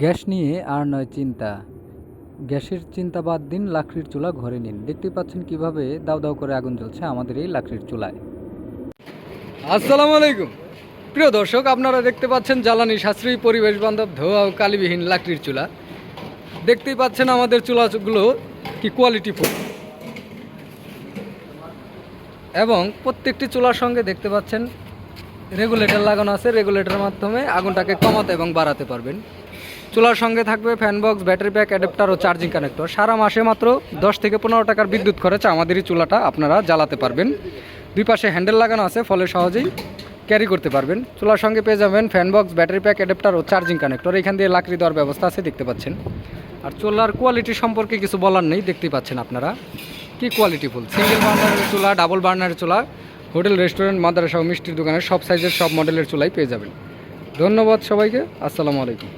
Gas নিয়ে আর নয় চিন্তা। গ্যাসের চিন্তা বাদ দিন, লাকড়ির চুলা ঘরে নিন। দেখতেই পাচ্ছেন কিভাবে দাউ দাউ করে আগুন জ্বলছে আমাদের এই লাকড়ির চুলায়। আসসালামু আলাইকুম প্রিয় দর্শক, আপনারা দেখতে পাচ্ছেন জ্বালানি সাশ্রয়ী, পরিবেশ বান্ধব, ধোয়া ও কালিবিহীন লাকড়ির চুলা। দেখতেই পাচ্ছেন আমাদের চুলাগুলো কি কোয়ালিটিফুল, এবং প্রত্যেকটি চুলার সঙ্গে দেখতে পাচ্ছেন রেগুলেটর লাগানো আছে। রেগুলেটরের মাধ্যমে আগুনটাকে কমাতে এবং বাড়াতে পারবেন। চুলার সঙ্গে থাকবে fan box, battery pack, adapter ও চার্জিং কানেক্টর। সারা মাসে মাত্র 10 থেকে 15 টাকার বিদ্যুৎ খরচে আমাদের এই চুলাটা আপনারা জ্বালাতে পারবেন। দুই পাশে হ্যান্ডেল লাগানো আছে, ফলে সহজেই ক্যারি করতে পারবেন। চুলার সঙ্গে পেয়ে যাবেন fan box, battery pack, adapter ও চার্জিং কানেক্টর। এখান দিয়ে লাকড়ি দেওয়ার ব্যবস্থা আছে, দেখতে পাচ্ছেন। আর চুলার কোয়ালিটি সম্পর্কে কিছু বলার নেই, দেখতেই পাচ্ছেন আপনারা কি কোয়ালিটিফুল। সিঙ্গেল বার্নারের চুলা, ডাবল বার্নারের চুলা, হোটেল, রেস্টুরেন্ট, মাদ্রাসা ও মিষ্টির দোকানের সব সাইজের, সব মডেলের চুলাই পেয়ে যাবেন। ধন্যবাদ সবাইকে। আসসালামু আলাইকুম।